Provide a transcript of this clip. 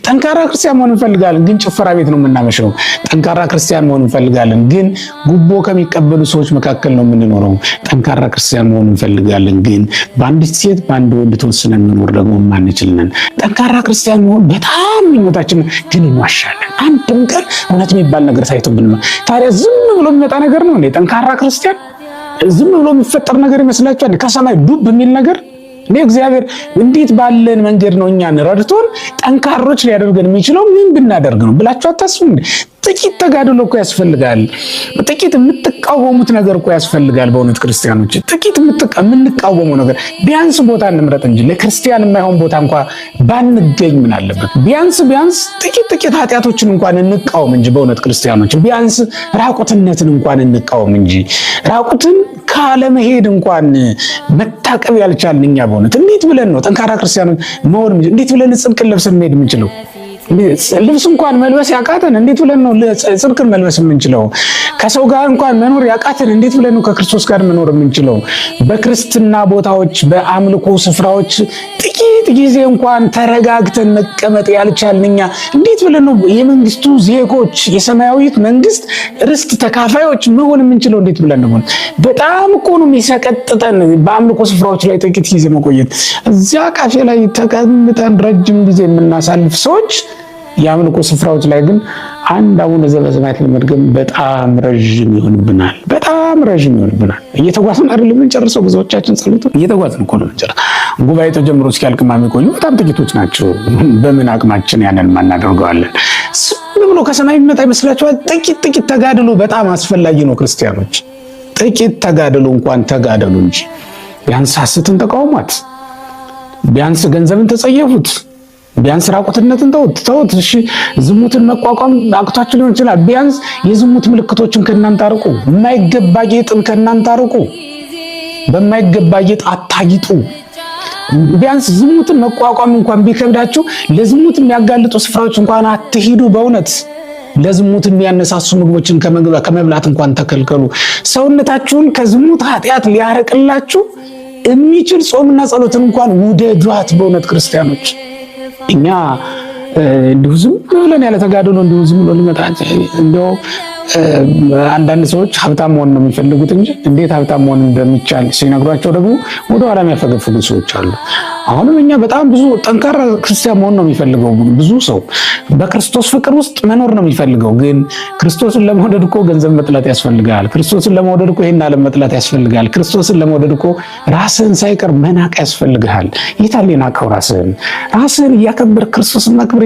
ጠንካራ ክርስቲያን መሆን እንፈልጋለን፣ ግን ጭፈራ ቤት ነው የምናመሸው። ጠንካራ ክርስቲያን መሆን እንፈልጋለን፣ ግን ጉቦ ከሚቀበሉ ሰዎች መካከል ነው የምንኖረው። ጠንካራ ክርስቲያን መሆን እንፈልጋለን፣ ግን በአንዲት ሴት በአንድ ወንድ ተወስነን መኖር ደግሞ ማንችል ነን። ጠንካራ ክርስቲያን መሆን በጣም ምኞታችን፣ ግን እንዋሻለን። አንድም ቀን እውነት የሚባል ነገር ሳይቶብን ነው። ታዲያ ዝም ብሎ የሚመጣ ነገር ነው እንዴ? ጠንካራ ክርስቲያን ዝም ብሎ የሚፈጠር ነገር ይመስላችኋል? ከሰማይ ዱብ የሚል ነገር እኔ እግዚአብሔር እንዴት ባለን መንገድ ነው እኛን ረድቶን ጠንካሮች ሊያደርገን የሚችለው ምን ብናደርግ ነው ብላችሁ አታስቡም? ጥቂት ተጋድሎ እኮ ያስፈልጋል። ጥቂት የምትቃወሙት ነገር እኮ ያስፈልጋል። በእውነት ክርስቲያኖች ጥቂት የምንቃወመው ነገር ቢያንስ ቦታ እንምረጥ እንጂ ለክርስቲያን የማይሆን ቦታ እንኳን ባንገኝ ምን አለበት? ቢያንስ ጥቂት ኃጢአቶችን እንኳን እንቃወም እንጂ በእውነት ክርስቲያኖች ቢያንስ ራቁትነትን እንኳን እንቃወም እንጂ ራቁትን ካለመሄድ እንኳን መታቀብ ያልቻልን እኛ በእውነት እንዴት ብለን ነው ጠንካራ ክርስቲያኖች መሆን? እንዴት ብለን ጽድቅን ለብሰን መሄድ የምንችለው? ልብስ እንኳን መልበስ ያቃተን እንዴት ብለን ነው ጽድቅን መልበስ የምንችለው? ከሰው ጋር እንኳን መኖር ያቃተን እንዴት ብለን ነው ከክርስቶስ ጋር መኖር የምንችለው? በክርስትና ቦታዎች በአምልኮ ስፍራዎች ጥቂት ጊዜ እንኳን ተረጋግተን መቀመጥ ያልቻልን እኛ እንዴት ብለን ነው የመንግስቱ ዜጎች የሰማያዊት መንግስት ርስት ተካፋዮች መሆን የምንችለው? እንዴት ብለን ነው? በጣም እኮ ነው የሚሰቀጥጠን በአምልኮ ስፍራዎች ላይ ጥቂት ጊዜ መቆየት። እዚያ ካፌ ላይ ተቀምጠን ረጅም ጊዜ የምናሳልፍ ሰዎች የአምልኮ ስፍራዎች ላይ ግን አንድ አቡነ ዘበሰማያት ለመድገም በጣም ረጅም ይሆንብናል። እየተጓዝን አይደለም የምንጨርሰው። ብዙዎቻችን ጸሎት እየተጓዝን እኮ ነው የምንጨርሰው። ጉባኤ ተጀምሮ እስኪያልቅ የሚቆዩ በጣም ጥቂቶች ናቸው። በምን አቅማችን ያንን ማናደርገዋለን? ዝም ብሎ ከሰማይ የሚመጣ ይመስላችኋል? ጥቂት ተጋድሎ በጣም አስፈላጊ ነው። ክርስቲያኖች ጥቂት ተጋድሎ እንኳን ተጋደሉ እንጂ ቢያንስ ሐሰትን ተቃውሟት፣ ቢያንስ ገንዘብን ተጸየፉት፣ ቢያንስ ራቁትነትን ተውት። እሺ ዝሙትን መቋቋም አቅቷችሁ ሊሆን ይችላል። ቢያንስ የዝሙት ምልክቶችን ከእናንተ አርቁ። የማይገባ ጌጥን ከእናንተ አርቁ። በማይገባ ጌጥ አታጊጡ። ቢያንስ ዝሙትን መቋቋም እንኳን ቢከብዳችሁ ለዝሙት የሚያጋልጡ ስፍራዎች እንኳን አትሂዱ። በእውነት ለዝሙት የሚያነሳሱ ምግቦችን ከመብላት እንኳን ተከልከሉ። ሰውነታችሁን ከዝሙት ኃጢአት ሊያርቅላችሁ የሚችል ጾምና ጸሎትን እንኳን ውደዷት። በእውነት ክርስቲያኖች እኛ እንዲሁ ዝም ብለን ያለ ተጋድሎ እንዲሁ ዝም ብሎ ሊመጣ እንደው አንዳንድ ሰዎች ሀብታም መሆን ነው የሚፈልጉት እንጂ እንዴት ሀብታም መሆን እንደሚቻል ሲነግሯቸው ደግሞ ወደ ኋላ የሚያፈገፍጉ ሰዎች አሉ። አሁንም እኛ በጣም ብዙ ጠንካራ ክርስቲያን መሆን ነው የሚፈልገው። ብዙ ሰው በክርስቶስ ፍቅር ውስጥ መኖር ነው የሚፈልገው። ግን ክርስቶስን ለመውደድ እኮ ገንዘብ መጥላት ያስፈልጋል። ክርስቶስን ለመውደድ እኮ ይሄን ዓለም መጥላት ያስፈልጋል። ክርስቶስን ለመውደድ እኮ ራስህን ሳይቀር መናቅ ያስፈልጋል። የታለ ናቀው? ራስህን እያከበር ክርስቶስን ማክበር